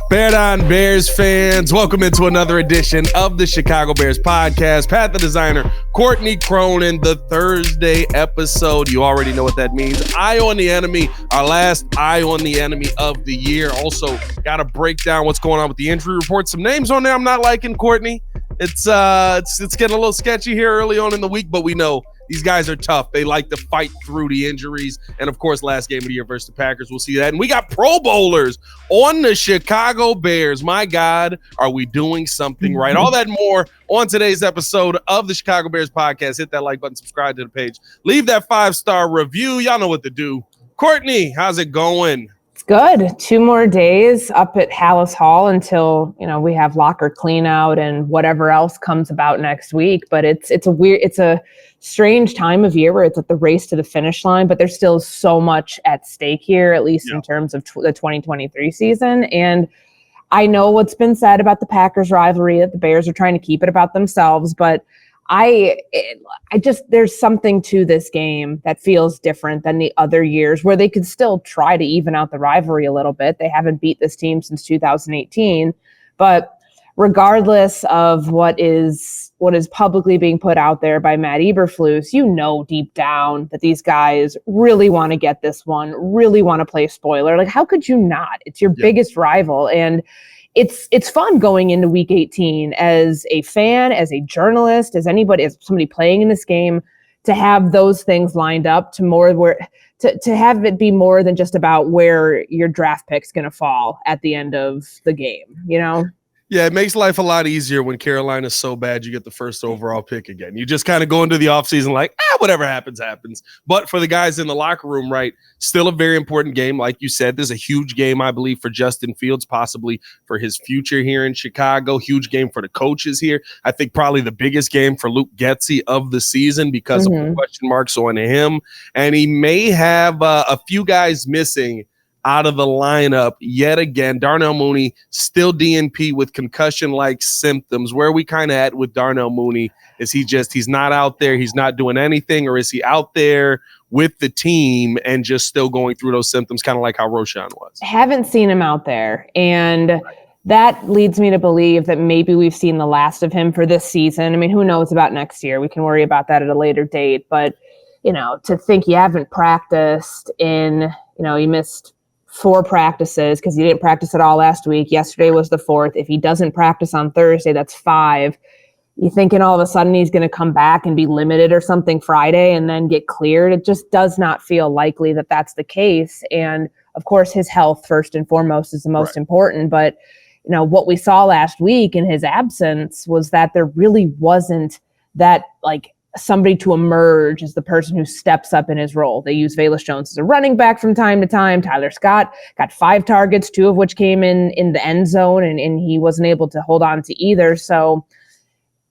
Bear down, Bears fans. Welcome into another edition of the Chicago Bears podcast. Pat the designer, Courtney Cronin, the Thursday episode. You already know what that means. Eye on the enemy, our last eye on the enemy of the year. Also, got to break down what's going on with the injury report. Some names on there I'm not liking, Courtney. It's getting a little sketchy here early on in the week, but we know these guys are tough. They like to fight through the injuries. And, of course, last game of the year versus the Packers. We'll see that. And we got Pro Bowlers on the Chicago Bears. My God, are we doing something right? All that and more on today's episode of the Chicago Bears podcast. Hit that like button, subscribe to the page. Leave that 5-star review. Y'all know what to do. Courtney, how's it going? It's good. 2 more days up at Hallis Hall until, we have locker clean out and whatever else comes about next week. But it's a strange time of year where it's at the race to the finish line, but there's still so much at stake here, at least in terms of the 2023 season. And I know what's been said about the Packers rivalry, that the Bears are trying to keep it about themselves, but there's something to this game that feels different than the other years where they could still try to even out the rivalry a little bit. They haven't beat this team since 2018, but regardless of what is publicly being put out there by Matt Eberflus, deep down that these guys really want to get this one, really want to play spoiler. Like, how could you not? It's your biggest rival. And it's fun going into week 18 as a fan, as a journalist, as somebody playing in this game, to have those things lined up to have it be more than just about where your draft pick's going to fall at the end of the game, Yeah, it makes life a lot easier when Carolina's so bad you get the first overall pick again. You just kind of go into the offseason like, whatever happens, happens. But for the guys in the locker room, right, still a very important game. Like you said, there's a huge game, I believe, for Justin Fields, possibly for his future here in Chicago. Huge game for the coaches here. I think probably the biggest game for Luke Getsy of the season because of the question marks on him. And he may have a few guys missing out of the lineup yet again. Darnell Mooney still DNP with concussion-like symptoms. Where are we kind of at with Darnell Mooney? Is he's not out there, he's not doing anything, or is he out there with the team and just still going through those symptoms, kind of like how Roschon was? Haven't seen him out there, and that leads me to believe that maybe we've seen the last of him for this season. I mean, who knows about next year? We can worry about that at a later date, but to think you haven't practiced you missed 4 practices because he didn't practice at all last week. Yesterday was the 4th. If he doesn't practice on Thursday, that's 5. You thinking all of a sudden he's going to come back and be limited or something Friday and then get cleared? It just does not feel likely that that's the case. And of course, his health first and foremost is the most important. But what we saw last week in his absence was that there really wasn't that somebody to emerge as the person who steps up in his role. They use Velus Jones as a running back from time to time. Tyler Scott got 5 targets, 2 of which came in the end zone, and he wasn't able to hold on to either. So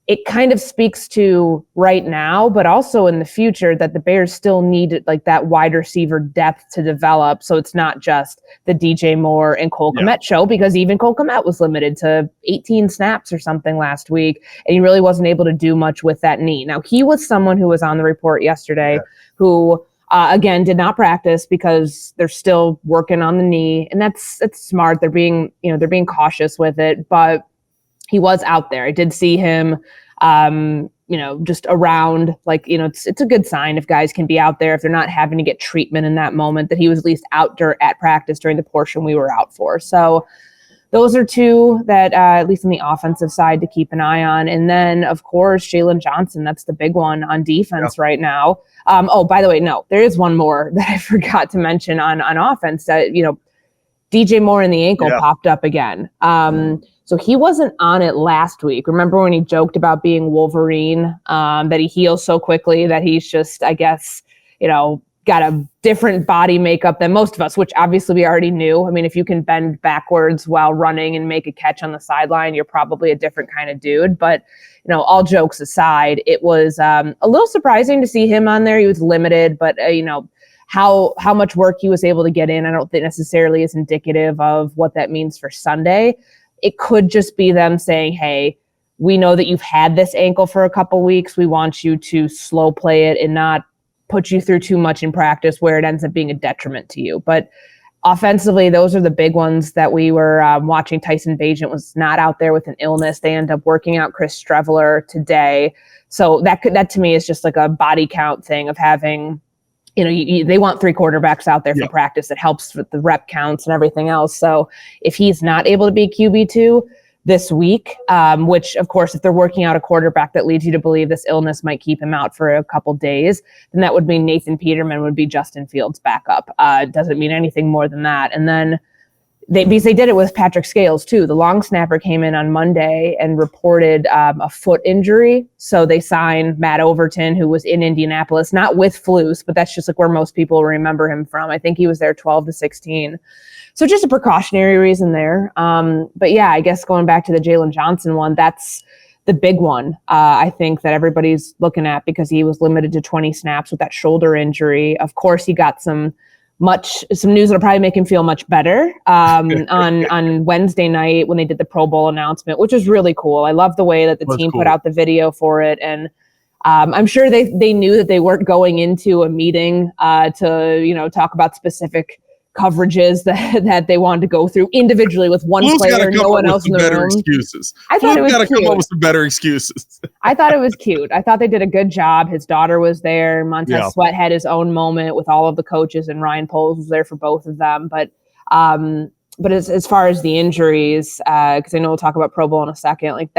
it kind of speaks to right now, but also in the future, that the Bears still need that wide receiver depth to develop. So it's not just the DJ Moore and Cole Kmet show, because even Cole Kmet was limited to 18 snaps or something last week, and he really wasn't able to do much with that knee. Now, he was someone who was on the report yesterday who, again, did not practice because they're still working on the knee, and that's smart. They're being cautious with it, but he was out there. I did see him, just around, it's a good sign if guys can be out there, if they're not having to get treatment in that moment, that he was at least out at practice during the portion we were out for. So those are 2 that, at least on the offensive side, to keep an eye on. And then, of course, Jaylon Johnson, that's the big one on defense right now. By the way, no, there is one more that I forgot to mention on offense that, DJ Moore in the ankle popped up again. So he wasn't on it last week. Remember when he joked about being Wolverine, that he heals so quickly that he's just, I guess, got a different body makeup than most of us, which obviously we already knew. I mean, if you can bend backwards while running and make a catch on the sideline, you're probably a different kind of dude. But, all jokes aside, it was a little surprising to see him on there. He was limited, but, how much work he was able to get in, I don't think necessarily is indicative of what that means for Sunday. It could just be them saying, hey, we know that you've had this ankle for a couple weeks. We want you to slow play it and not put you through too much in practice where it ends up being a detriment to you. But offensively, those are the big ones that we were watching. Tyson Bagent was not out there with an illness. They end up working out Chris Streveler today. So that to me is just like a body count thing of having, they want 3 quarterbacks out there for practice. It helps with the rep counts and everything else. So if he's not able to be QB2 this week, which of course, if they're working out a quarterback that leads you to believe this illness might keep him out for a couple days, then that would mean Nathan Peterman would be Justin Fields' backup. It doesn't mean anything more than that. And then because they did it with Patrick Scales too. The long snapper came in on Monday and reported a foot injury. So they signed Matt Overton, who was in Indianapolis, not with Flus, but that's just like where most people remember him from. I think he was there 12 to 16. So just a precautionary reason there. But yeah, I guess going back to the Jaylon Johnson one, that's the big one, I think, that everybody's looking at because he was limited to 20 snaps with that shoulder injury. Of course, he got some news that'll probably make him feel much better on Wednesday night when they did the Pro Bowl announcement, which was really cool. I love the way that the team put out the video for it. And I'm sure they knew that they weren't going into a meeting to talk about specific coverages that they wanted to go through individually with one player, no one else in the room. Excuses. I thought it was cute. Come up with some better excuses. I thought it was cute. I thought they did a good job. His daughter was there. Montez Sweat had his own moment with all of the coaches, and Ryan Poles was there for both of them. But as far as the injuries, because I know we'll talk about Pro Bowl in a second, like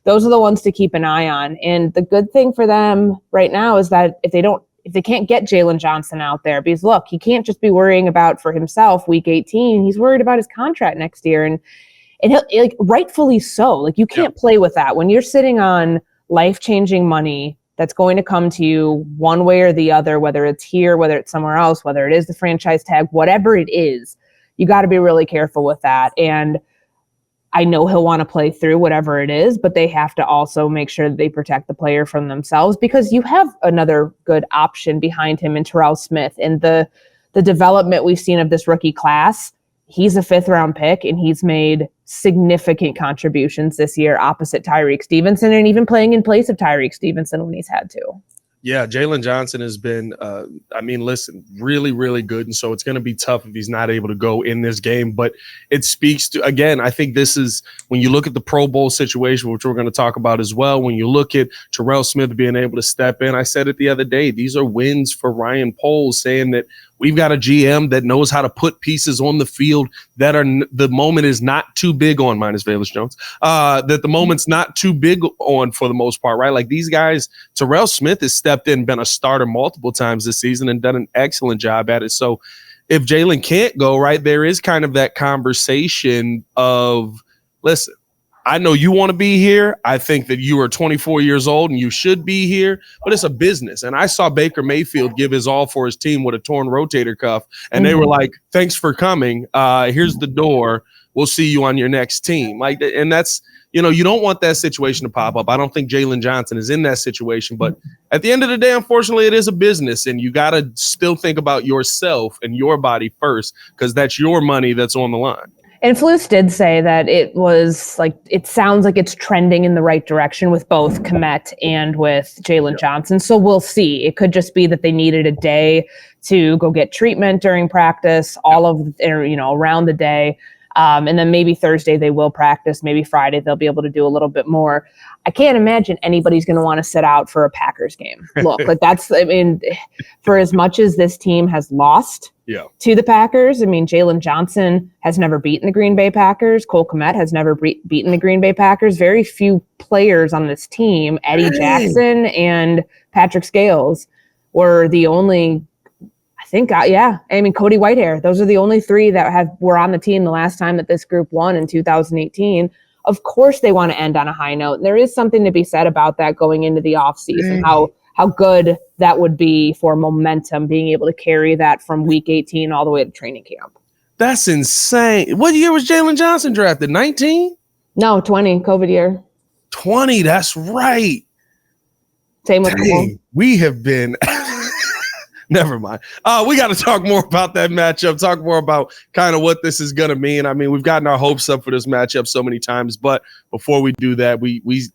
those are the ones to keep an eye on. And the good thing for them right now is that if they can't get Jaylon Johnson out there, because look, he can't just be worrying about for himself week 18. He's worried about his contract next year. And he'll, like, rightfully so. Like, you can't play with that. When you're sitting on life-changing money that's going to come to you one way or the other, whether it's here, whether it's somewhere else, whether it is the franchise tag, whatever it is, you got to be really careful with that. And I know he'll want to play through whatever it is, but they have to also make sure that they protect the player from themselves, because you have another good option behind him in Terrell Smith. And the development we've seen of this rookie class, he's a 5th-round pick, and he's made significant contributions this year opposite Tyreek Stevenson, and even playing in place of Tyreek Stevenson when he's had to. Yeah, Jaylon Johnson has been, really, really good. And so it's going to be tough if he's not able to go in this game. But it speaks to, again, I think this is, when you look at the Pro Bowl situation, which we're going to talk about as well, when you look at Terrell Smith being able to step in, I said it the other day, these are wins for Ryan Poles, saying that we've got a GM that knows how to put pieces on the field that are the moment is not too big on, minus Velus Jones, that the moment's not too big on for the most part, right? Like, these guys, Terrell Smith has stepped in, been a starter multiple times this season and done an excellent job at it. So if Jaylon can't go, right, there is kind of that conversation of, listen, I know you want to be here. I think that you are 24 years old and you should be here, but it's a business. And I saw Baker Mayfield give his all for his team with a torn rotator cuff, and they were like, thanks for coming. Here's the door. We'll see you on your next team. Like, and that's, you don't want that situation to pop up. I don't think Jaylon Johnson is in that situation, but at the end of the day, unfortunately, it is a business, and you got to still think about yourself and your body first, because that's your money that's on the line. And Flus did say that it was like, it sounds like it's trending in the right direction with both Kmet and with Jaylon Johnson. So we'll see. It could just be that they needed a day to go get treatment during practice, around the day. And then maybe Thursday they will practice. Maybe Friday they'll be able to do a little bit more. I can't imagine anybody's going to want to sit out for a Packers game. Look, like for as much as this team has lost to the Packers, Jaylon Johnson has never beaten the Green Bay Packers. Cole Kmet has never beaten the Green Bay Packers. Very few players on this team, Eddie Jackson and Patrick Scales, were the only, Cody Whitehair. Those are the only 3 that were on the team the last time that this group won in 2018. Of course they want to end on a high note. And there is something to be said about that going into the offseason, how good that would be for momentum, being able to carry that from week 18 all the way to training camp. That's insane. What year was Jaylon Johnson drafted? 19? No, 20, COVID year. 20, that's right. Same with Cole. We have been... Never mind. We got to talk more about that matchup, talk more about kind of what this is going to mean. We've gotten our hopes up for this matchup so many times, but before we do that,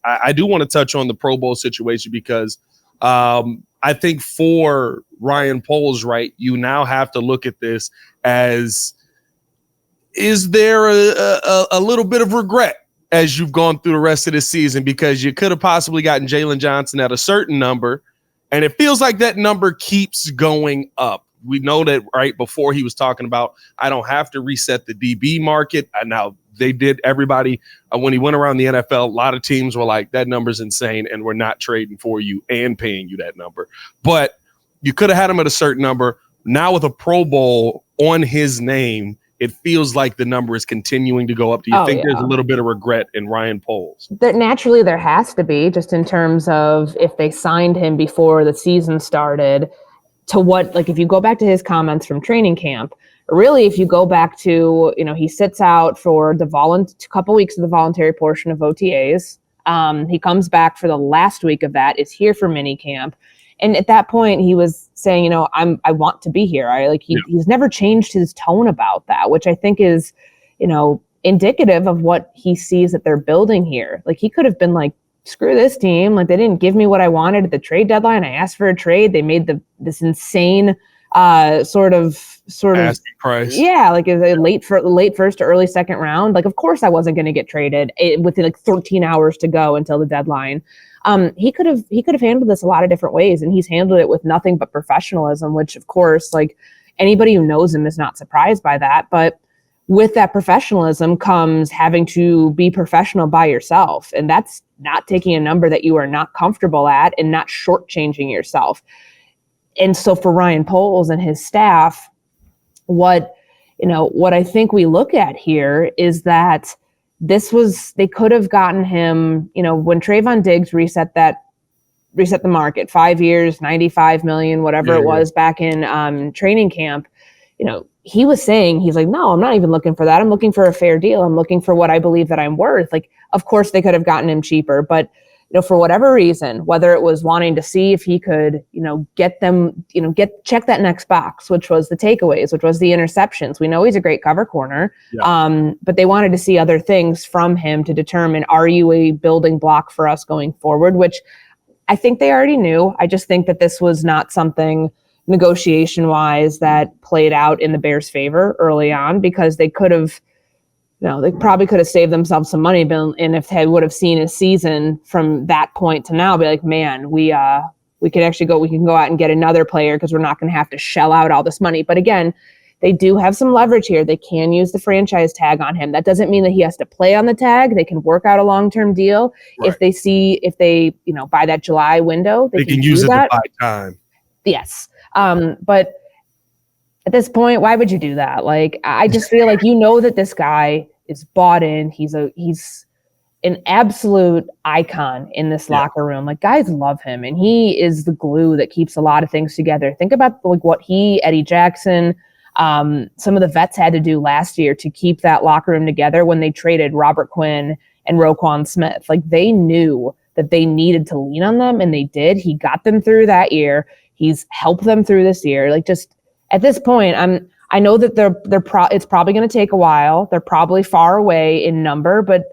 I do want to touch on the Pro Bowl situation, because I think for Ryan Poles, right, you now have to look at this as, is there a little bit of regret as you've gone through the rest of the season, because you could have possibly gotten Jaylon Johnson at a certain number, and it feels like that number keeps going up. We know that right before he was talking about, I don't have to reset the DB market. Now they did. Everybody, when he went around the NFL, a lot of teams were like, that number's insane and we're not trading for you and paying you that number. But you could have had him at a certain number. Now with a Pro Bowl on his name, it feels like the number is continuing to go up. Do you think there's a little bit of regret in Ryan Poles? Naturally, there has to be, just in terms of if they signed him before the season started, to what, like if you go back to his comments from training camp, really, if you go back to, he sits out for the couple weeks of the voluntary portion of OTAs. He comes back for the last week of that, is here for mini camp. And at that point, he was saying, I want to be here. He's never changed his tone about that, which I think is, indicative of what he sees that they're building here. Like, he could have been like, screw this team. Like, they didn't give me what I wanted at the trade deadline. I asked for a trade. They made this insane sort of asking price. Yeah, like a late first to early second round. Like, of course I wasn't going to get traded within like 13 hours to go until the deadline. He could have handled this a lot of different ways, and he's handled it with nothing but professionalism, which of course, like, anybody who knows him is not surprised by that. But with that professionalism comes having to be professional by yourself. And that's not taking a number that you are not comfortable at and not shortchanging yourself. And so for Ryan Poles and his staff, what I think we look at here is that they could have gotten him, when Trayvon Diggs reset the market, 5 years, $95 million, whatever it was back in training camp. He was saying, he's like, no, I'm not even looking for that. I'm looking for a fair deal. I'm looking for what I believe that I'm worth. Like, of course they could have gotten him cheaper, but for whatever reason, whether it was wanting to see if he could, get them, check that next box, which was the takeaways, which was the interceptions. We know he's a great cover corner, but they wanted to see other things from him to determine, are you a building block for us going forward? Which I think they already knew. I just think that this was not something negotiation wise that played out in the Bears' favor early on, because they could have, they probably could have saved themselves some money. And if they would have seen a season from that point to now, be like, man, we can go out and get another player, because we're not going to have to shell out all this money. But again, they do have some leverage here. They can use the franchise tag on him. That doesn't mean that he has to play on the tag. They can work out a long-term deal. Right. If they by that July window, they can use it to buy time. Yes. But at this point, why would you do that? Like, I just feel like that this guy is bought in. He's an absolute icon in this locker room. Like, guys love him, and he is the glue that keeps a lot of things together. Think about like what Eddie Jackson, some of the vets had to do last year to keep that locker room together when they traded Robert Quinn and Roquan Smith. Like, they knew that they needed to lean on them, and they did. He got them through that year. He's helped them through this year. Like, just at this point, I know that it's probably going to take a while. They're probably far away in number, but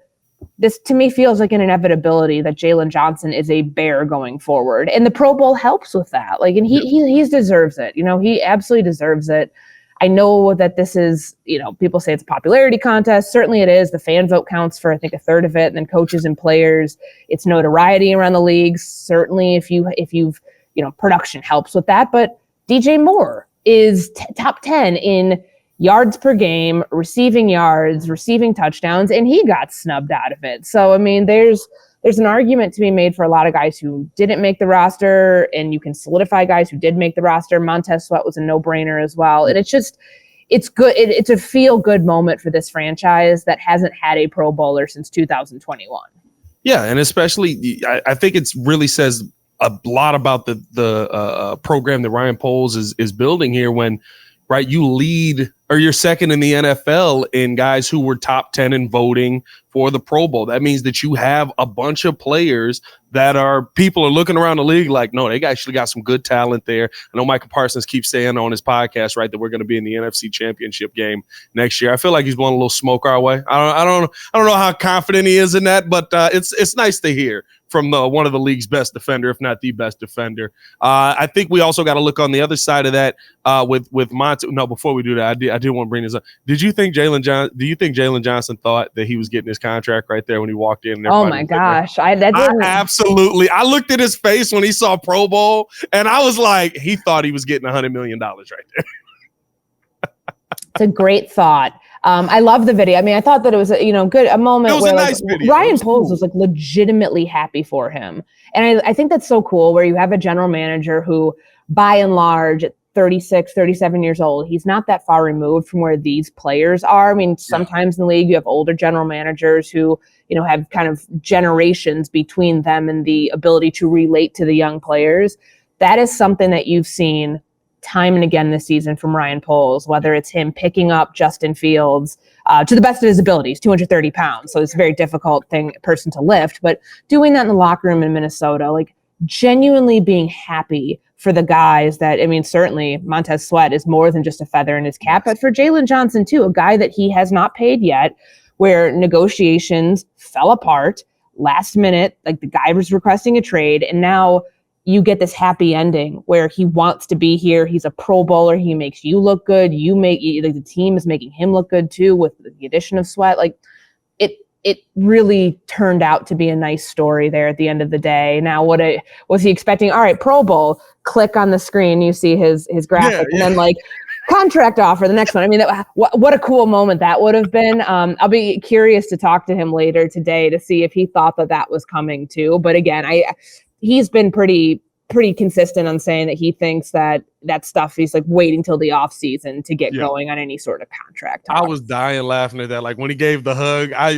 this to me feels like an inevitability that Jaylon Johnson is a Bear going forward, and the Pro Bowl helps with that. Like, and he deserves it. He absolutely deserves it. I know that this is, people say it's a popularity contest. Certainly it is. The fan vote counts for, I think, a third of it, and then coaches and players. It's notoriety around the league. Certainly, if you've production helps with that. But DJ Moore is top 10 in yards per game, receiving yards, receiving touchdowns, and he got snubbed out of it. So, I mean, there's an argument to be made for a lot of guys who didn't make the roster, and you can solidify guys who did make the roster. Montez Sweat was a no-brainer as well. And it's good. It's a feel-good moment for this franchise that hasn't had a Pro Bowler since 2021. Yeah, and especially, I think it really says a lot about the program that Ryan Poles is building here when, right, you lead or you're second in the NFL in guys who were top 10 in voting for the Pro Bowl. That means that you have a bunch of players that people are looking around the league like, no, they actually got some good talent there. I know Michael Parsons keeps saying on his podcast, right, that we're going to be in the NFC Championship game next year. I feel like he's blowing a little smoke our way. I don't know how confident he is in that, but it's nice to hear, from one of the league's best defender, if not the best defender. I think we also got to look on the other side of that with Montez. No, before we do that, I did want to bring this up. Do you think Jaylon Johnson thought that he was getting his contract right there when he walked in? Oh my gosh, I absolutely. I looked at his face when he saw Pro Bowl, and I was like, he thought he was getting $100 million right there. It's a great thought. I love the video. I mean, I thought that it was a moment. It was where a nice video. Ryan Poles was like legitimately happy for him, and I think that's so cool. Where you have a general manager who, by and large, at 36, 37 years old, he's not that far removed from where these players are. I mean, sometimes in the league you have older general managers who have kind of generations between them and the ability to relate to the young players. That is something that you've seen time and again this season from Ryan Poles, whether it's him picking up Justin Fields to the best of his abilities, 230 pounds. So it's a very difficult person to lift, but doing that in the locker room in Minnesota, like genuinely being happy for the guys that, I mean, certainly Montez Sweat is more than just a feather in his cap, but for Jaylon Johnson too, a guy that he has not paid yet, where negotiations fell apart last minute, like the guy was requesting a trade, and now you get this happy ending where he wants to be here. He's a Pro Bowler. He makes you look good. The team is making him look good too with the addition of Sweat. Like it really turned out to be a nice story there at the end of the day. Now, was he expecting? All right, Pro Bowl. Click on the screen, you see his graphic, and then like contract offer, the next one. I mean, what a cool moment that would have been. I'll be curious to talk to him later today to see if he thought that was coming too. But again, he's been pretty consistent on saying that he thinks that stuff, he's like waiting till the off season to get going on any sort of contract. I was dying laughing at that. Like when he gave the hug, I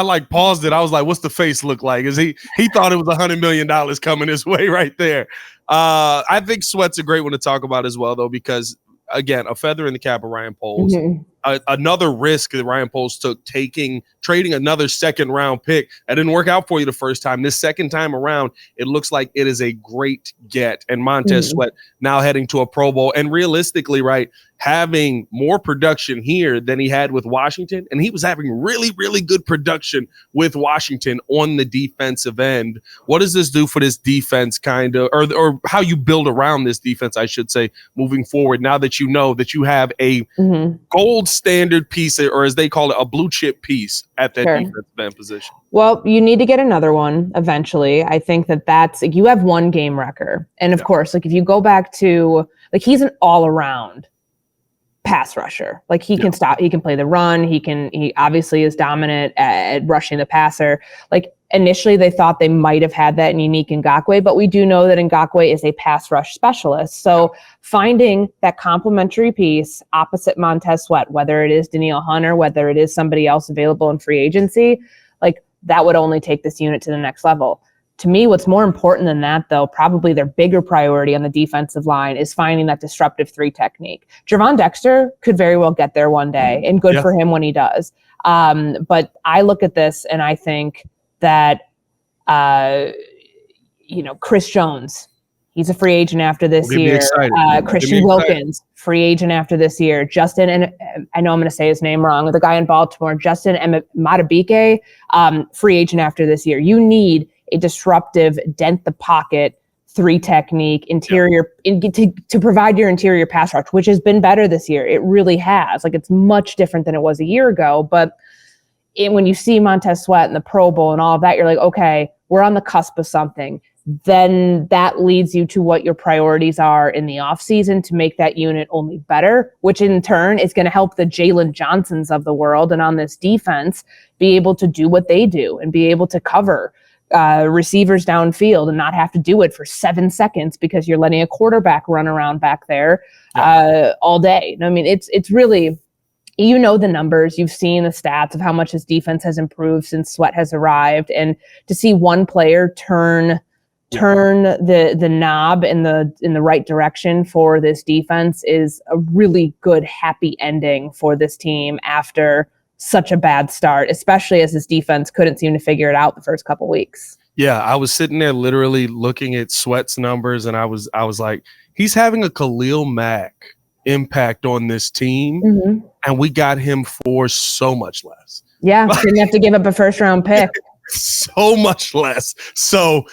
like paused it. I was like, what's the face look like? He thought it was $100 million coming his way right there. I think Sweat's a great one to talk about as well, though, because again, a feather in the cap of Ryan Poles. Mm-hmm. Another risk that Ryan Poles took, trading another second round pick. That didn't work out for you the first time. This second time around, it looks like it is a great get. And Montez Sweat now heading to a Pro Bowl, and realistically, right, having more production here than he had with Washington. And he was having really, really good production with Washington on the defensive end. What does this do for this defense or how you build around this defense, I should say, moving forward, now that you know that you have a gold standard piece, or as they call it, a blue chip piece at that defensive end position? Well, you need to get another one eventually. I think that's like, you have one game wrecker. And of course, like if you go back to, like, he's an all around pass rusher. Like he can stop, he can play the run. He obviously is dominant at rushing the passer. Like initially they thought they might've had that in Unique Ngakoue, but we do know that Ngakoue is a pass rush specialist. So finding that complementary piece opposite Montez Sweat, whether it is Danielle Hunter, whether it is somebody else available in free agency, like that would only take this unit to the next level. To me, what's more important than that, though, probably their bigger priority on the defensive line is finding that disruptive three technique. Javon Dexter could very well get there one day, and good for him when he does. But I look at this and I think that, Chris Jones, he's a free agent after this year. Christian Wilkins, free agent after this year. Justin, and I know I'm going to say his name wrong, the guy in Baltimore, Justin Matabike, free agent after this year. You need a disruptive, dent the pocket three technique interior to provide your interior pass rush, which has been better this year. It really has. Like, it's much different than it was a year ago. But when you see Montez Sweat in the Pro Bowl and all of that, you're like, okay, we're on the cusp of something. Then that leads you to what your priorities are in the offseason to make that unit only better, which in turn is going to help the Jaylon Johnsons of the world and on this defense be able to do what they do and be able to cover receivers downfield and not have to do it for 7 seconds because you're letting a quarterback run around back there all day. I mean, it's really, the numbers, you've seen the stats of how much his defense has improved since Sweat has arrived, and to see one player turn the knob in the right direction for this defense is a really good, happy ending for this team after such a bad start, especially as his defense couldn't seem to figure it out the first couple weeks. Yeah, I was sitting there literally looking at Sweat's numbers, and I was like, he's having a Khalil Mack impact on this team, and we got him for so much less. Yeah, didn't have to give up a first-round pick. So much less. So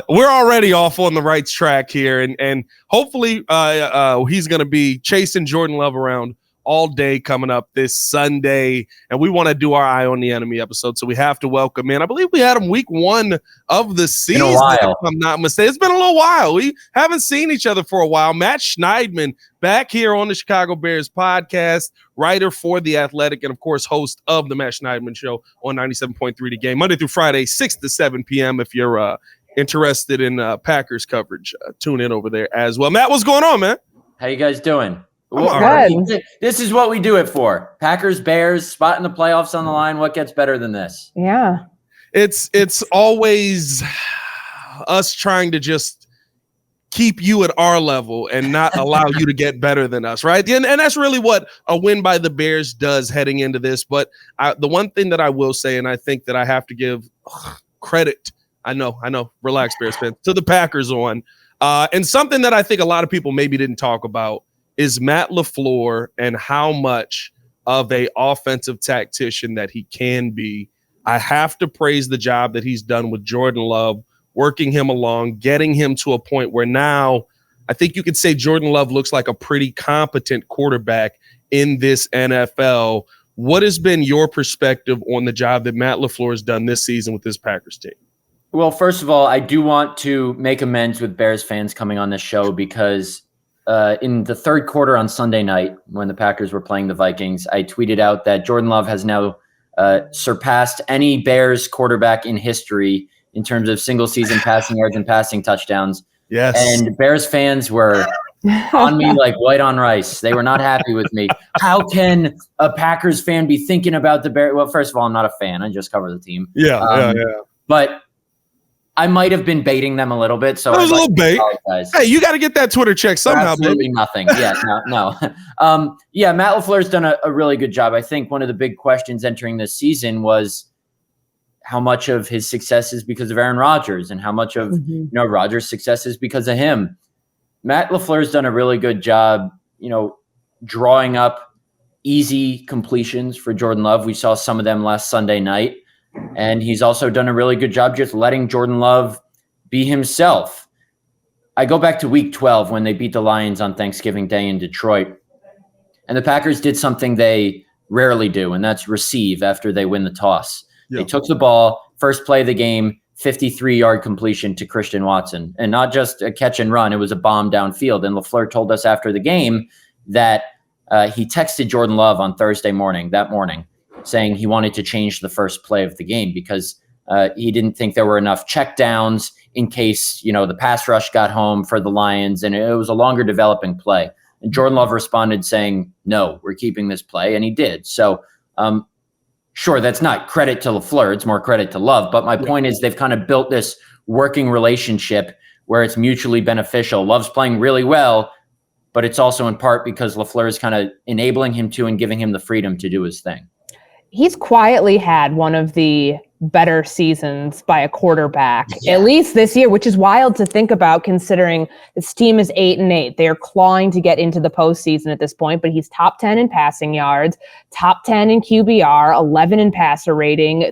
we're already off on the right track here, and hopefully he's going to be chasing Jordan Love around all day coming up this Sunday, and we want to do our Eye on the Enemy episode, so we have to welcome in. I believe we had him week 1 of the season. In a while. If I'm not mistaken. It's been a little while. We haven't seen each other for a while. Matt Schneidman back here on the Chicago Bears podcast, writer for The Athletic, and of course host of the Matt Schneidman Show on 97.3 The Game, Monday through Friday, 6 to 7 p.m. If you're interested in Packers coverage, tune in over there as well. Matt, what's going on, man? How you guys doing? Good. This is what we do it for. Packers, Bears, spot in the playoffs on the line. What gets better than this? Yeah. It's always us trying to just keep you at our level and not allow you to get better than us, right? And that's really what a win by the Bears does heading into this. But the one thing that I will say, and I think that I have to give credit, I know, relax, Bears fans, to the Packers on, and something that I think a lot of people maybe didn't talk about is Matt LaFleur and how much of a offensive tactician that he can be. I have to praise the job that he's done with Jordan Love, working him along, getting him to a point where now I think you could say Jordan Love looks like a pretty competent quarterback in this NFL. What has been your perspective on the job that Matt LaFleur has done this season with this Packers team? Well, first of all, I do want to make amends with Bears fans coming on this show because in the third quarter on Sunday night, when the Packers were playing the Vikings, I tweeted out that Jordan Love has now surpassed any Bears quarterback in history in terms of single season passing yards and passing touchdowns. Yes. And Bears fans were on me like white on rice. They were not happy with me. How can a Packers fan be thinking about the Bears? Well, first of all, I'm not a fan. I just cover the team. Yeah. But I might have been baiting them a little bit. So that was a little bait. Apologize. Hey, you got to get that Twitter check somehow, Absolutely baby. Nothing. Yeah, no. Matt LaFleur's done a really good job. I think one of the big questions entering this season was how much of his success is because of Aaron Rodgers and how much of Rodgers' success is because of him. Matt LaFleur's done a really good job, drawing up easy completions for Jordan Love. We saw some of them last Sunday night. And he's also done a really good job just letting Jordan Love be himself. I go back to week 12 when they beat the Lions on Thanksgiving Day in Detroit. And the Packers did something they rarely do, and that's receive after they win the toss. Yep. They took the ball, first play of the game, 53-yard completion to Christian Watson. And not just a catch and run, it was a bomb downfield. And LaFleur told us after the game that he texted Jordan Love on Thursday morning, saying he wanted to change the first play of the game because he didn't think there were enough checkdowns in case, the pass rush got home for the Lions, and it was a longer developing play. And Jordan Love responded saying, no, we're keeping this play, and he did. So, sure, that's not credit to LaFleur, it's more credit to Love, but my point is they've kind of built this working relationship where it's mutually beneficial. Love's playing really well, but it's also in part because LaFleur is kind of enabling him to and giving him the freedom to do his thing. He's quietly had one of the better seasons by a quarterback, at least this year, which is wild to think about considering this team is 8-8. They're clawing to get into the postseason at this point, but he's top 10 in passing yards, top 10 in QBR, 11 in passer rating,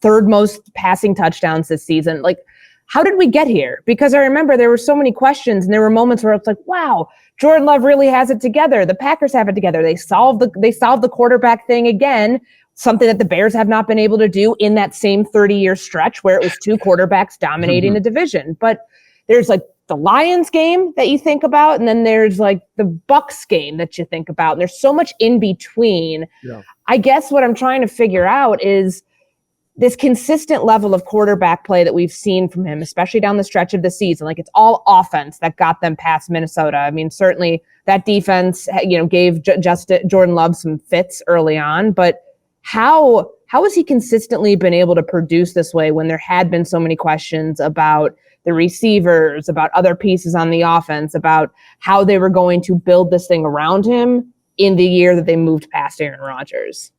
third most passing touchdowns this season. Like, how did we get here? Because I remember there were so many questions and there were moments where it's like, wow, Jordan Love really has it together. The Packers have it together. They solved the quarterback thing again, something that the Bears have not been able to do in that same 30-year stretch where it was two quarterbacks dominating the division. But there's like the Lions game that you think about, and then there's like the Bucks game that you think about. And there's so much in between. Yeah. I guess what I'm trying to figure out is this consistent level of quarterback play that we've seen from him, especially down the stretch of the season. Like, it's all offense that got them past Minnesota. I mean, certainly that defense, gave Jordan Love some fits early on, but how has he consistently been able to produce this way when there had been so many questions about the receivers, about other pieces on the offense, about how they were going to build this thing around him in the year that they moved past Aaron Rodgers?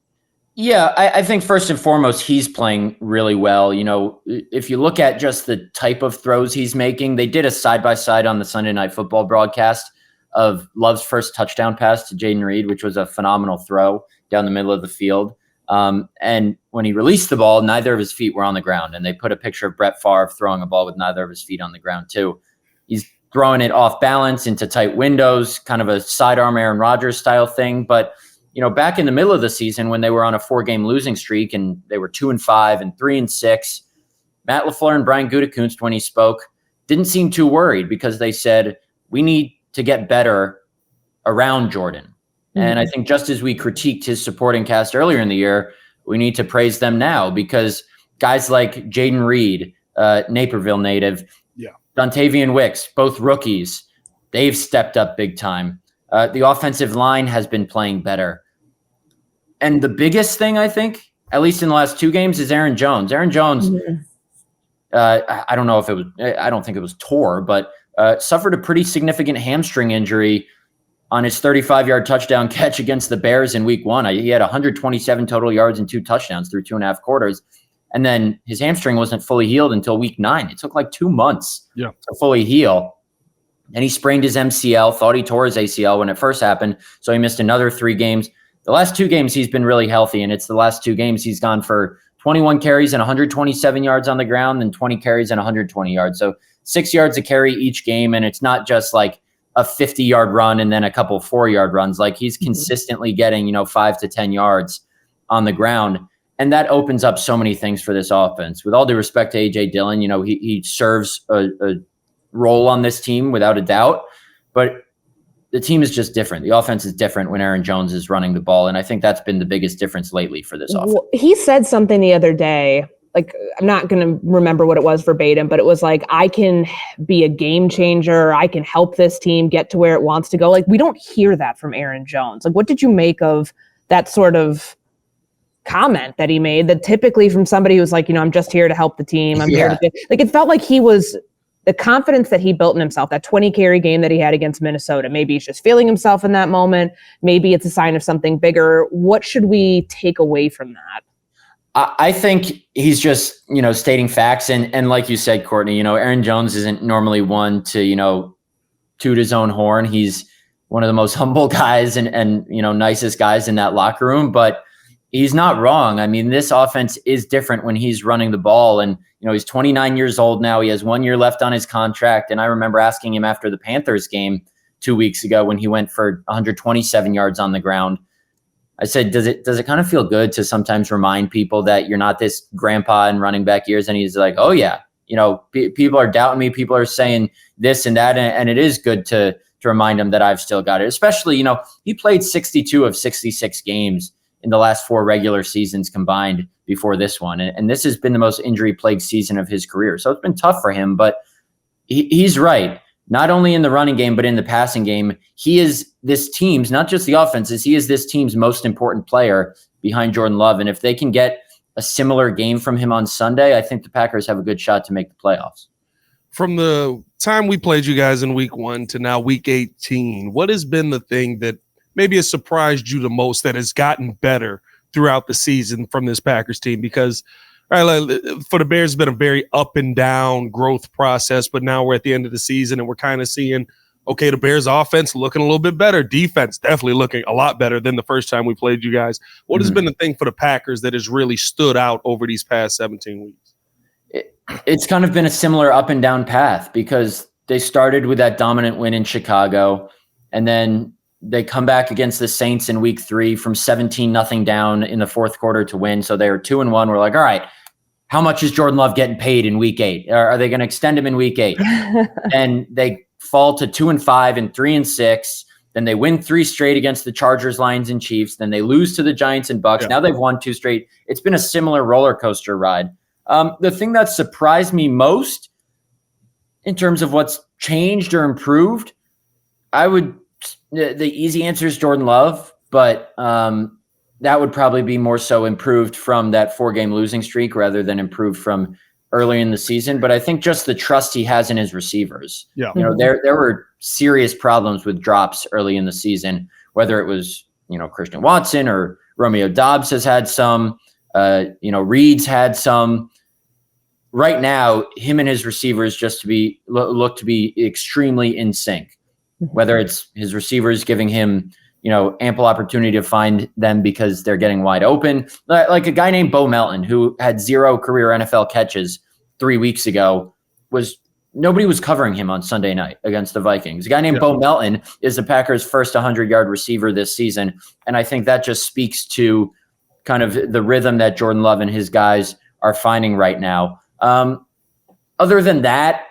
Yeah, I think first and foremost, he's playing really well. If you look at just the type of throws he's making, they did a side-by-side on the Sunday Night Football broadcast of Love's first touchdown pass to Jaden Reed, which was a phenomenal throw down the middle of the field. And when he released the ball, neither of his feet were on the ground. And they put a picture of Brett Favre throwing a ball with neither of his feet on the ground too. He's throwing it off balance into tight windows, kind of a sidearm Aaron Rodgers style thing. But, back in the middle of the season when they were on a 4-game losing streak and they were 2-5 and 3-6, Matt LaFleur and Brian Gutekunst, when he spoke, didn't seem too worried because they said, we need to get better around Jordan. Mm-hmm. And I think just as we critiqued his supporting cast earlier in the year, we need to praise them now because guys like Jaden Reed, Naperville native, Dontavian Wicks, both rookies, they've stepped up big time. The offensive line has been playing better. And the biggest thing, I think, at least in the last 2 games, is Aaron Jones. Aaron Jones, I don't think it was tore, but suffered a pretty significant hamstring injury on his 35-yard touchdown catch against the Bears in week 1. He had 127 total yards and 2 touchdowns through 2.5 quarters. And then his hamstring wasn't fully healed until week 9. It took like 2 months to fully heal. And he sprained his MCL, thought he tore his ACL when it first happened. So he missed another 3 games. The last 2 games, he's been really healthy. And it's the last 2 games he's gone for 21 carries and 127 yards on the ground and 20 carries and 120 yards. So 6 yards a carry each game. And it's not just like a 50-yard run and then a couple 4-yard runs. Like he's consistently getting, 5 to 10 yards on the ground. And that opens up so many things for this offense. With all due respect to A.J. Dillon, he serves a role on this team without a doubt. But the team is just different. The offense is different when Aaron Jones is running the ball. And I think that's been the biggest difference lately for this offense. Well, he said something the other day, like, I'm not going to remember what it was verbatim, but it was like, I can be a game changer. I can help this team get to where it wants to go. Like, we don't hear that from Aaron Jones. Like, what did you make of that sort of comment that he made, that typically from somebody who's like, I'm just here to help the team. I'm here to, like, it felt like he was, the confidence that he built in himself, that 20 carry game that he had against Minnesota. Maybe he's just feeling himself in that moment. Maybe it's a sign of something bigger. What should we take away from that? I think he's just, stating facts. And like you said, Courtney, Aaron Jones isn't normally one to, toot his own horn. He's one of the most humble guys and nicest guys in that locker room, but he's not wrong. I mean, this offense is different when he's running the ball. And, he's 29 years old now. He has 1 year left on his contract. And I remember asking him after the Panthers game 2 weeks ago when he went for 127 yards on the ground. I said, does it kind of feel good to sometimes remind people that you're not this grandpa in running back years? And he's like, oh, yeah. People are doubting me. People are saying this and that. And it is good to remind him that I've still got it. Especially, he played 62 of 66 games in the last 4 regular seasons combined before this one. And this has been the most injury-plagued season of his career. So it's been tough for him, but he's right. Not only in the running game, but in the passing game, he is this team's, not just the offenses, he is this team's most important player behind Jordan Love. And if they can get a similar game from him on Sunday, I think the Packers have a good shot to make the playoffs. From the time we played you guys in week 1 to now week 18, what has been the thing that maybe has surprised you the most that has gotten better throughout the season from this Packers team? Because for the Bears, it's been a very up and down growth process, but now we're at the end of the season and we're kind of seeing, okay, the Bears offense looking a little bit better. Defense definitely looking a lot better than the first time we played you guys. What has been the thing for the Packers that has really stood out over these past 17 weeks? It's kind of been a similar up and down path because they started with that dominant win in Chicago, and then they come back against the Saints in week 3 from 17-0 down in the fourth quarter to win. So they were 2-1. We're like, all right, how much is Jordan Love getting paid in week 8? Are they going to extend him in week 8? And they fall to 2-5 and 3-6. Then they win 3 straight against the Chargers, Lions, and Chiefs. Then they lose to the Giants and Bucks. Yeah. Now they've won 2 straight. It's been a similar roller coaster ride. The thing that surprised me most in terms of what's changed or improved, the easy answer is Jordan Love, but that would probably be more so improved from that 4-game losing streak rather than improved from early in the season. But I think just the trust he has in his receivers. Yeah. There were serious problems with drops early in the season, whether it was, Christian Watson or Romeo Doubs has had some, Reed's had some. Right now, him and his receivers just look to be extremely in sync. Whether it's his receivers giving him, ample opportunity to find them because they're getting wide open. Like a guy named Bo Melton, who had 0 career NFL catches 3 weeks ago, nobody was covering him on Sunday night against the Vikings. A guy named Bo Melton is the Packers' first 100-yard receiver this season. And I think that just speaks to kind of the rhythm that Jordan Love and his guys are finding right now. Other than that,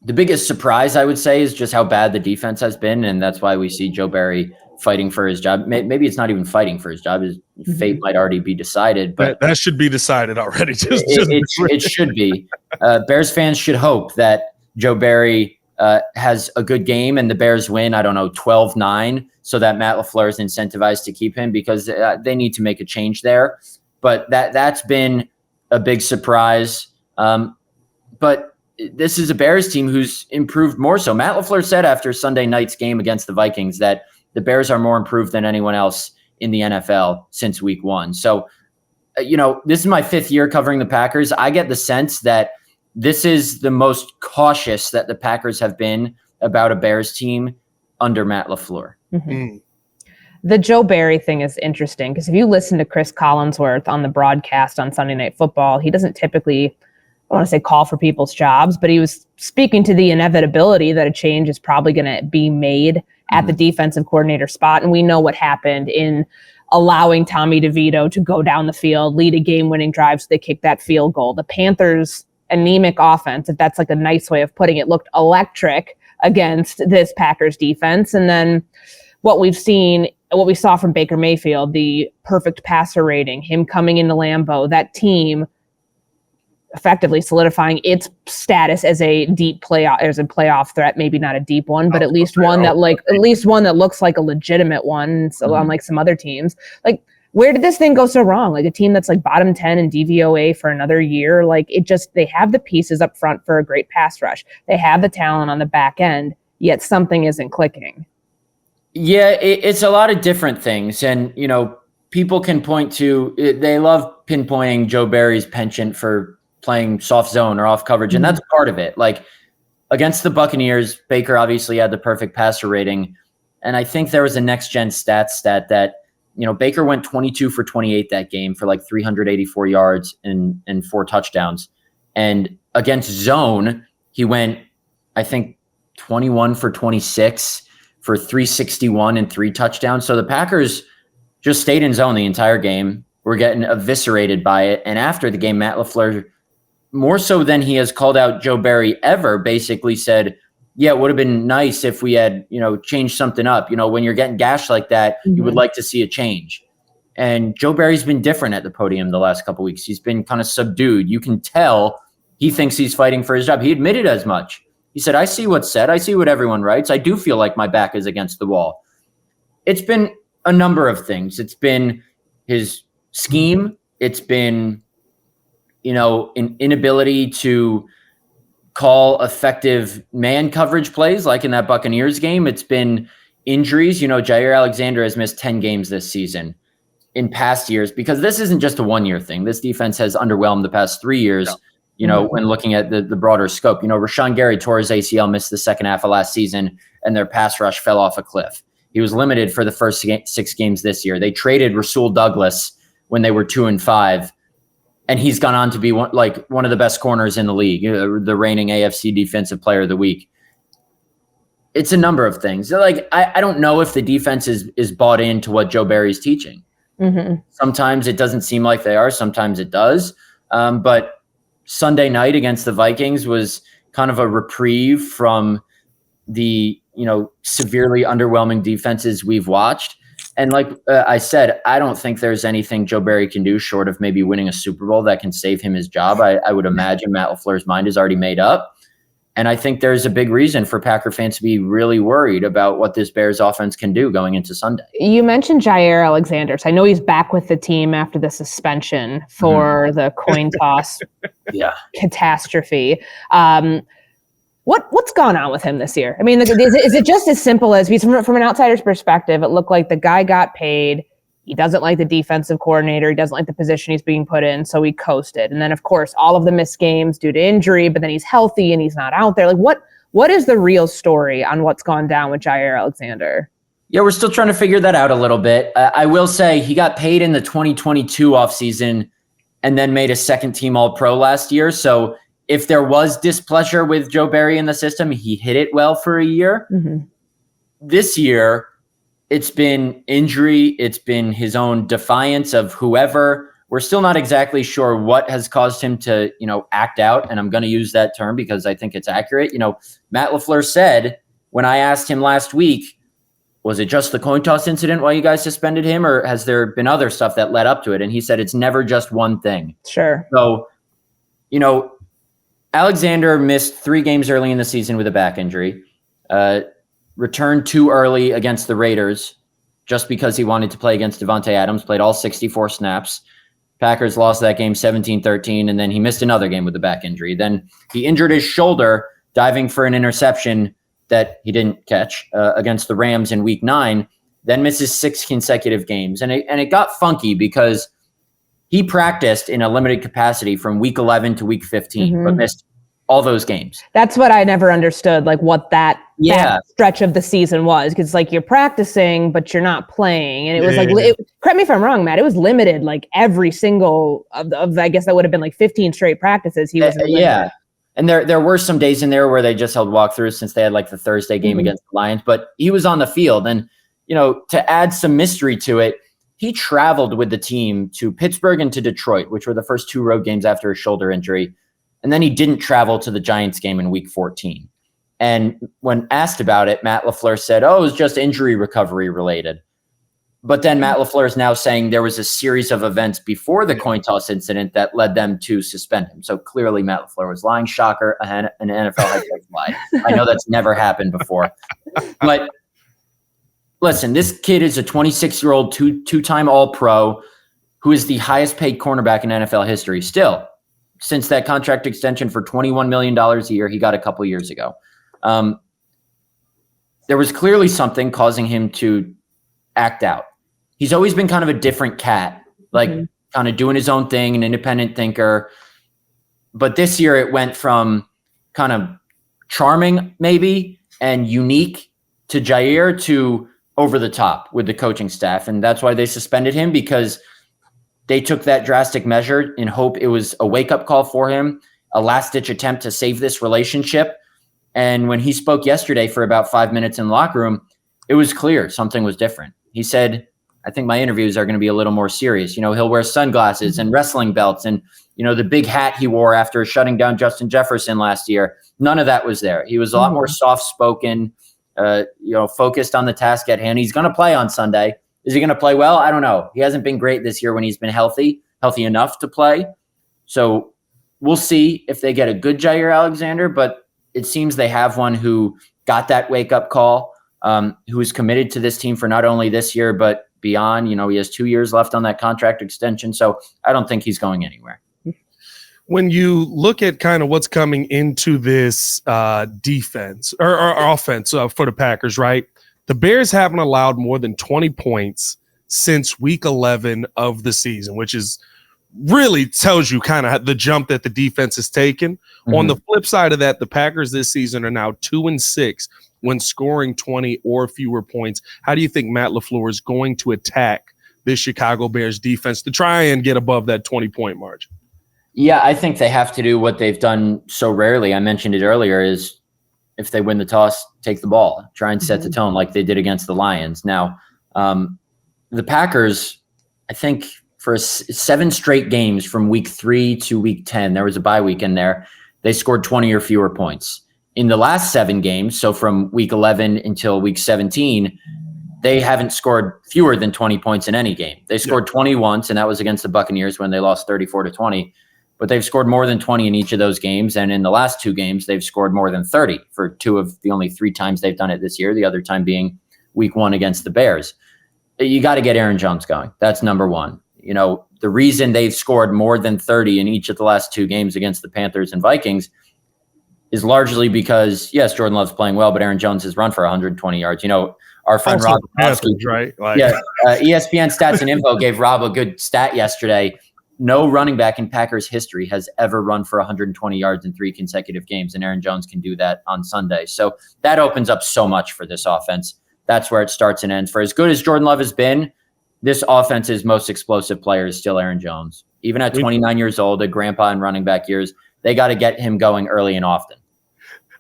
the biggest surprise, I would say, is just how bad the defense has been. And that's why we see Joe Barry fighting for his job. Maybe it's not even fighting for his job. His fate might already be decided. But that should be decided already. It should be. Bears fans should hope that Joe Barry has a good game and the Bears win, 12-9, so that Matt LaFleur is incentivized to keep him, because they need to make a change there. But that's been a big surprise. But this is a Bears team who's improved more so. Matt LaFleur said after Sunday night's game against the Vikings that the Bears are more improved than anyone else in the NFL since week 1. So, this is my 5th year covering the Packers. I get the sense that this is the most cautious that the Packers have been about a Bears team under Matt LaFleur. The Joe Barry thing is interesting because if you listen to Chris Collinsworth on the broadcast on Sunday Night Football, he doesn't typically, I want to say call for people's jobs, but he was speaking to the inevitability that a change is probably going to be made at the defensive coordinator spot. And we know what happened in allowing Tommy DeVito to go down the field, lead a game-winning drive, so they kick that field goal. The Panthers' anemic offense, if that's like a nice way of putting it, looked electric against this Packers defense. And then what we saw from Baker Mayfield, the perfect passer rating, him coming into Lambeau, that team effectively solidifying its status as a deep playoff threat, maybe not a deep one, but at least one that looks like a legitimate one. So unlike some other teams, like, where did this thing go so wrong? Like a team that's like bottom 10 in DVOA for another year, they have the pieces up front for a great pass rush. They have the talent on the back end, yet something isn't clicking. Yeah, it's a lot of different things. And, people can point to, they love pinpointing Joe Barry's penchant for playing soft zone or off coverage. And that's part of it. Like against the Buccaneers, Baker obviously had the perfect passer rating. And I think there was a next gen stat that, Baker went 22 for 28 that game for like 384 yards and 4 touchdowns. And against zone, he went, I think 21 for 26 for 361 and 3 touchdowns. So the Packers just stayed in zone the entire game. We're getting eviscerated by it. And after the game, Matt LaFleur, more so than he has called out Joe Barry ever, basically said, yeah, it would have been nice if we had, changed something up. When you're getting gashed like that, you would like to see a change. And Joe Barry's been different at the podium the last couple of weeks. He's been kind of subdued. You can tell he thinks he's fighting for his job. He admitted as much. He said, I see what's said. I see what everyone writes. I do feel like my back is against the wall. It's been a number of things. It's been his scheme. It's been an inability to call effective man coverage plays like in that Buccaneers game. It's been injuries. Jaire Alexander has missed 10 games this season in past years because this isn't just a one-year thing. This defense has underwhelmed the past 3 years, when looking at the broader scope. Rashawn Gary tore his ACL, missed the second half of last season, and their pass rush fell off a cliff. He was limited for the first 6 games this year. They traded Rasul Douglas when they were 2-5. And he's gone on to be one of the best corners in the league, the reigning AFC Defensive Player of the Week. It's a number of things. I don't know if the defense is bought into what Joe Barry's teaching. Sometimes it doesn't seem like they are. Sometimes it does. But Sunday night against the Vikings was kind of a reprieve from the severely underwhelming defenses we've watched. And like I said, I don't think there's anything Joe Barry can do short of maybe winning a Super Bowl that can save him his job. I would imagine Matt LaFleur's mind is already made up. And I think there's a big reason for Packer fans to be really worried about what this Bears offense can do going into Sunday. You mentioned Jaire Alexander. So I know he's back with the team after the suspension for the coin toss catastrophe. What's gone on with him this year? I mean, is it just as simple as from an outsider's perspective, it looked like the guy got paid. He doesn't like the defensive coordinator. He doesn't like the position he's being put in, so he coasted. And then, of course, all of the missed games due to injury, but then he's healthy and he's not out there. Like, what is the real story on what's gone down with Jaire Alexander? Yeah, we're still trying to figure that out a little bit. I will say he got paid in the 2022 offseason and then made a second-team All-Pro last year. So if there was displeasure with Joe Barry in the system, he hit it well for a year. Mm-hmm. This year, it's been injury. It's been his own defiance of whoever. We're still not exactly sure what has caused him to, act out. And I'm going to use that term because I think it's accurate. Matt LaFleur said when I asked him last week, was it just the coin toss incident why you guys suspended him, or has there been other stuff that led up to it? And he said it's never just one thing. Sure. So, Alexander missed 3 games early in the season with a back injury, returned too early against the Raiders just because he wanted to play against Devontae Adams, played all 64 snaps. Packers lost that game 17-13, and then he missed another game with a back injury. Then he injured his shoulder diving for an interception that he didn't catch against the Rams in week 9, then misses 6 consecutive games. And it got funky because he practiced in a limited capacity from week 11 to week 15, but missed all those games. That's what I never understood, like what that stretch of the season was. Because like you're practicing, but you're not playing. And it was correct me if I'm wrong, Matt, it was limited like every single of I guess that would have been like 15 straight practices. He was yeah. And there were some days in there where they just held walkthroughs since they had like the Thursday game against the Lions, but he was on the field. And, to add some mystery to it, he traveled with the team to Pittsburgh and to Detroit, which were the first 2 road games after his shoulder injury. And then he didn't travel to the Giants game in week 14. And when asked about it, Matt LaFleur said, it was just injury recovery related. But then Matt LaFleur is now saying there was a series of events before the coin toss incident that led them to suspend him. So clearly Matt LaFleur was lying. Shocker, an NFL head coach lied. I know that's never happened before. But listen, this kid is a 26-year-old, two-time All-Pro who is the highest paid cornerback in NFL history still, since that contract extension for $21 million a year he got a couple years ago. There was clearly something causing him to act out. He's always been kind of a different cat, like kind of doing his own thing, an independent thinker. But this year it went from kind of charming maybe and unique to Jaire to over the top with the coaching staff. And that's why they suspended him, because they took that drastic measure in hope it was a wake-up call for him, a last-ditch attempt to save this relationship. And when he spoke yesterday for about 5 minutes in the locker room, it was clear something was different. He said, I think my interviews are going to be a little more serious. He'll wear sunglasses and wrestling belts and, the big hat he wore after shutting down Justin Jefferson last year. None of that was there. He was a lot more soft-spoken, focused on the task at hand. He's going to play on Sunday. Is he going to play well? I don't know. He hasn't been great this year when he's been healthy enough to play. So we'll see if they get a good Jaire Alexander, but it seems they have one who got that wake-up call, who is committed to this team for not only this year, but beyond. He has 2 years left on that contract extension, so I don't think he's going anywhere. When you look at kind of what's coming into this defense or offense for the Packers, right? The Bears haven't allowed more than 20 points since week 11 of the season, which is really tells you kind of the jump that the defense has taken. On the flip side of that, the Packers this season are now 2-6 when scoring 20 or fewer points. How do you think Matt LaFleur is going to attack this Chicago Bears defense to try and get above that 20-point margin? Yeah, I think they have to do what they've done so rarely. I mentioned it earlier, is if they win the toss, take the ball, try and set the tone like they did against the Lions. Now, the Packers, I think for 7 straight games from week 3 to week 10, there was a bye week in there, they scored 20 or fewer points. In the last 7 games, so from week 11 until week 17, they haven't scored fewer than 20 points in any game. They scored 20 once, and that was against the Buccaneers when they lost 34-20. But they've scored more than 20 in each of those games. And in the last 2 games, they've scored more than 30 for 2 of the only 3 times they've done it this year, the other time being week 1 against the Bears. You got to get Aaron Jones going. That's number one. The reason they've scored more than 30 in each of the last 2 games against the Panthers and Vikings is largely because, yes, Jordan Love's playing well, but Aaron Jones has run for 120 yards. Our friend Rob, right? ESPN Stats and Info gave Rob a good stat yesterday. No running back in Packers history has ever run for 120 yards in 3 consecutive games, and Aaron Jones can do that on Sunday. So that opens up so much for this offense. that's where it starts and ends. For as good as Jordan Love has been, this offense's most explosive player is still Aaron Jones. Even at 29 years old, a grandpa in running back years, they got to get him going early and often.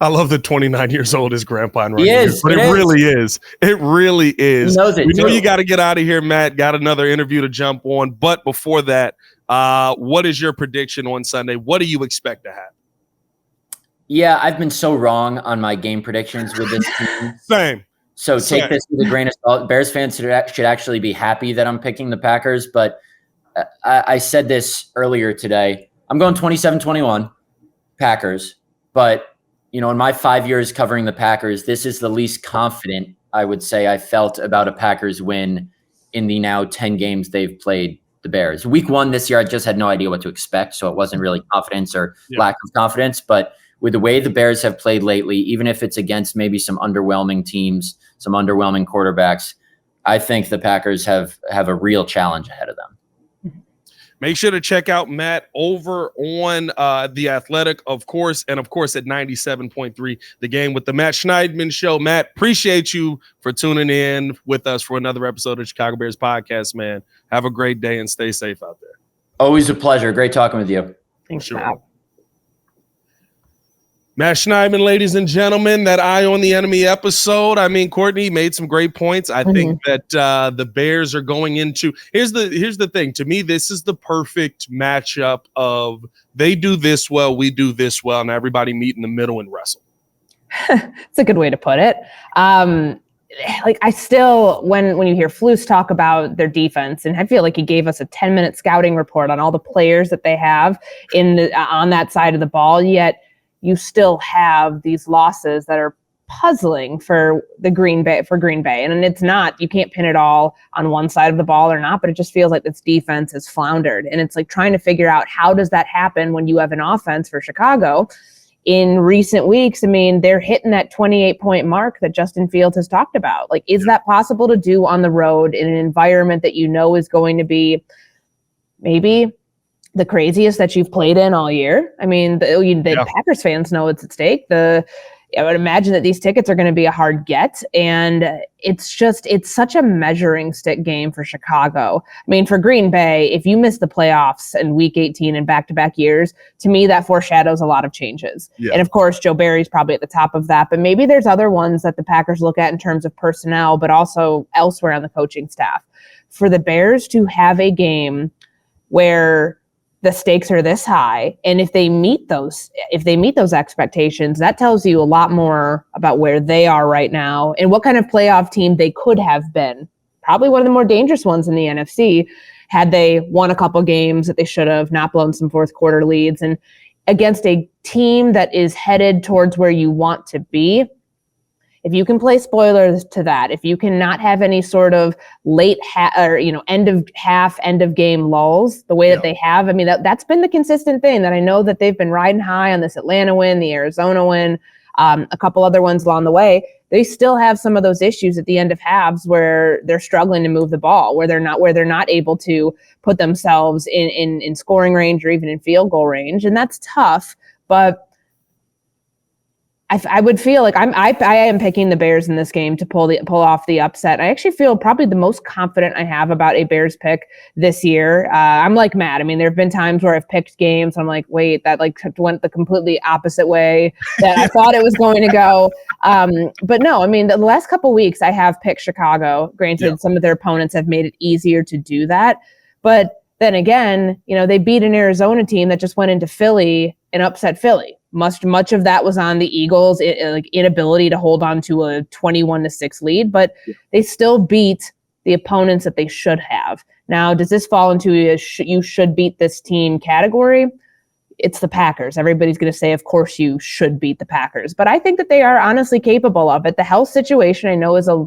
I love that 29 years old is grandpa and running. He is. But it really is. It really is. He knows it. We know you got to get out of here, Matt. Got another interview to jump on. But before that, what is your prediction on Sunday? What do you expect to happen? Yeah, I've been so wrong on my game predictions with this team. Same. So take this with a grain of salt. Bears fans should actually be happy that I'm picking the Packers. But I said this earlier today. I'm going 27-21 Packers. But, in my 5 years covering the Packers, this is the least confident I would say I felt about a Packers win in the now 10 games they've played the Bears. Week 1 this year, I just had no idea what to expect. So it wasn't really confidence or lack of confidence. But with the way the Bears have played lately, even if it's against maybe some underwhelming teams, some underwhelming quarterbacks, I think the Packers have a real challenge ahead of them. Make sure to check out Matt over on The Athletic, of course, and of course at 97.3 The Game with the Matt Schneidman Show. Matt, appreciate you for tuning in with us for another episode of Chicago Bears Podcast, man. Have a great day and stay safe out there. Always a pleasure. Great talking with you. Thanks, sure. Matt. Matt Schneidman, ladies and gentlemen, that Eye on the Enemy episode. I mean, Courtney made some great points. I think that the Bears are going into here's the thing. To me, this is the perfect matchup of they do this well, we do this well, and everybody meet in the middle and wrestle. It's a good way to put it. I still, when you hear Flus talk about their defense, and I feel like he gave us a 10-minute scouting report on all the players that they have on that side of the ball, yet you still have these losses that are puzzling for Green Bay. And it's not, you can't pin it all on one side of the ball or not, but it just feels like this defense has floundered. And it's like trying to figure out how does that happen when you have an offense for Chicago. In recent weeks, I mean, they're hitting that 28-point mark that Justin Fields has talked about. Like, is that possible to do on the road in an environment that is going to be maybe the craziest that you've played in all year? I mean, the Packers fans know it's at stake. I would imagine that these tickets are going to be a hard get, and it's such a measuring stick game for Chicago. I mean, for Green Bay, if you miss the playoffs in Week 18 and back-to-back years, to me, that foreshadows a lot of changes. Yeah. And of course, Joe Barry's probably at the top of that, but maybe there's other ones that the Packers look at in terms of personnel, but also elsewhere on the coaching staff. For the Bears to have a game where the stakes are this high, and if they meet those expectations, that tells you a lot more about where they are right now and what kind of playoff team they could have been. Probably one of the more dangerous ones in the NFC, had they won a couple games that they should have, not blown some fourth quarter leads, and against a team that is headed towards where you want to be. If you can play spoilers to that, if you cannot have any sort of late end of half, end of game lulls the way that they have, I mean, that's been the consistent thing that I know that they've been riding high on this Atlanta win, the Arizona win, a couple other ones along the way. They still have some of those issues at the end of halves where they're struggling to move the ball, where they're not able to put themselves in scoring range or even in field goal range. And that's tough, but I would feel like I am picking the Bears in this game to pull off the upset. I actually feel probably the most confident I have about a Bears pick this year. I'm like Matt. I mean, there have been times where I've picked games. I'm like, wait, that went the completely opposite way that I thought it was going to go. But no, I mean, the last couple of weeks I have picked Chicago. Granted, some of their opponents have made it easier to do that, but then again, they beat an Arizona team that just went into Philly and upset Philly. Much of that was on the Eagles' inability to hold on to a 21-6 lead, but they still beat the opponents that they should have. Now, does this fall into you should beat this team category? It's the Packers. Everybody's going to say, of course, you should beat the Packers, but I think that they are honestly capable of it. The health situation I know is a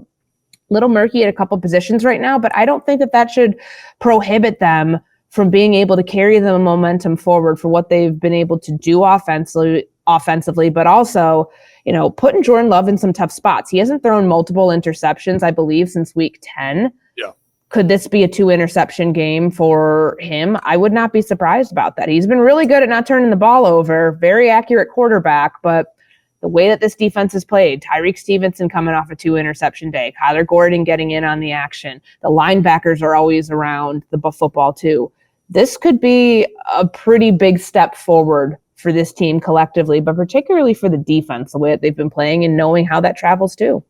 little murky at a couple positions right now, but I don't think that should prohibit them from being able to carry the momentum forward for what they've been able to do offensively, but also, putting Jordan Love in some tough spots. He hasn't thrown multiple interceptions, I believe, since week 10. Yeah. Could this be a 2-interception game for him? I would not be surprised about that. He's been really good at not turning the ball over, very accurate quarterback, but the way that this defense is played, Tyreek Stevenson coming off a 2-interception day, Kyler Gordon getting in on the action, the linebackers are always around the football too. This could be a pretty big step forward for this team collectively, but particularly for the defense, the way that they've been playing and knowing how that travels too.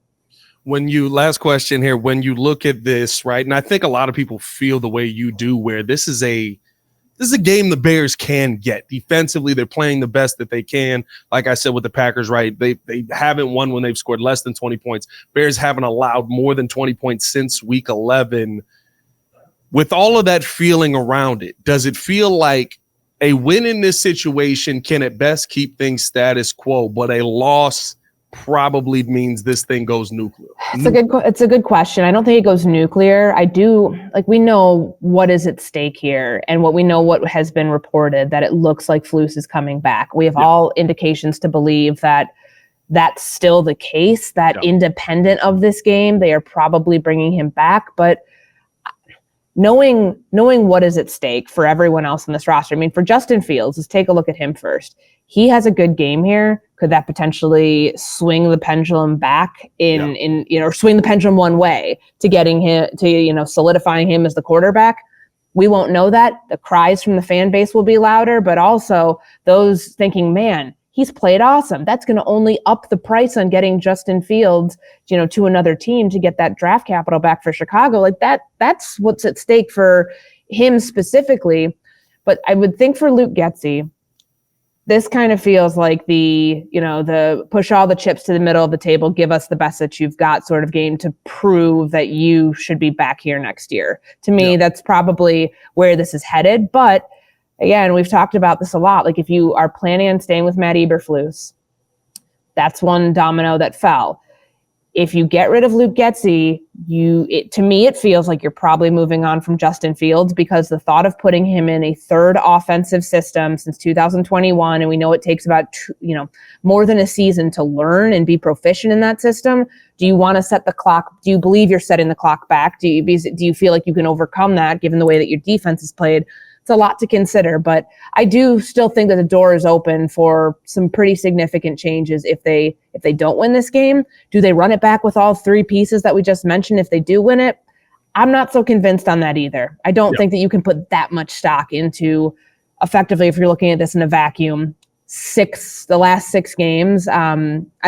Last question here, when you look at this, right, and I think a lot of people feel the way you do, where this is a game the Bears can get. Defensively, they're playing the best that they can. Like I said with the Packers, right, they haven't won when they've scored less than 20 points. Bears haven't allowed more than 20 points since week 11. With all of that feeling around it, does it feel like a win in this situation can at best keep things status quo, but a loss probably means this thing goes nuclear? It's a good question. I don't think it goes nuclear. We know what is at stake here, and what has been reported, that it looks like Flus is coming back. We have all indications to believe that that's still the case, that independent of this game, they are probably bringing him back. But knowing what is at stake for everyone else in this roster, I mean, for Justin Fields, let's take a look at him first. He has a good game here. Could that potentially swing the pendulum back or swing the pendulum one way to getting him to, solidifying him as the quarterback? We won't know that. The cries from the fan base will be louder, but also those thinking, man, he's played awesome. That's going to only up the price on getting Justin Fields, to another team to get that draft capital back for Chicago. Like that's what's at stake for him specifically. But I would think for Luke Getsy, this kind of feels like the push all the chips to the middle of the table, give us the best that you've got sort of game to prove that you should be back here next year. To me, that's probably where this is headed. But again, we've talked about this a lot. Like, if you are planning on staying with Matt Eberflus, that's one domino that fell. If you get rid of Luke Getsy, to me, it feels like you're probably moving on from Justin Fields, because the thought of putting him in a third offensive system since 2021, and we know it takes about more than a season to learn and be proficient in that system. Do you want to set the clock? Do you believe you're setting the clock back? Do you feel like you can overcome that given the way that your defense is played? It's a lot to consider, but I do still think that the door is open for some pretty significant changes if they don't win this game. Do they run it back with all three pieces that we just mentioned if they do win it? I'm not so convinced on that either. I don't think that you can put that much stock into, effectively, if you're looking at this in a vacuum, the last 6 games. I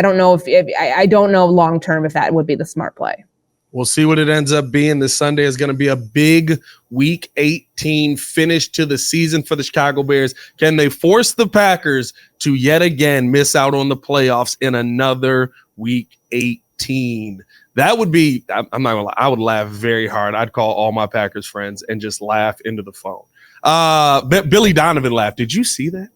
don't know I don't know long term if that would be the smart play. We'll see what it ends up being. This Sunday is going to be a big Week 18 finish to the season for the Chicago Bears. Can they force the Packers to yet again miss out on the playoffs in another Week 18? That would be, I'm not going to lie, I would laugh very hard. I'd call all my Packers friends and just laugh into the phone. Billy Donovan laughed. Did you see that?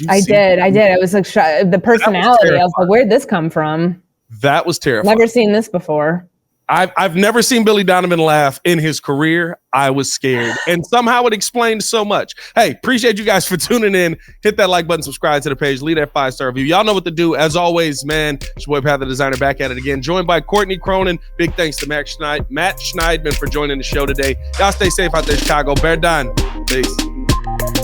I did. I was like, the personality. I was like, where'd this come from? That was terrifying. Never seen this before. I've never seen Billy Donovan laugh in his career. I was scared, and somehow it explained so much. Hey, appreciate you guys for tuning in. Hit that like button, subscribe to the page, leave that 5-star review. Y'all know what to do. As always, man, it's your boy Pat the Designer back at it again, joined by Courtney, Cronin. Big thanks to Matt Schneidman for joining the show today. Y'all stay safe out there, Chicago. Bear done. Peace.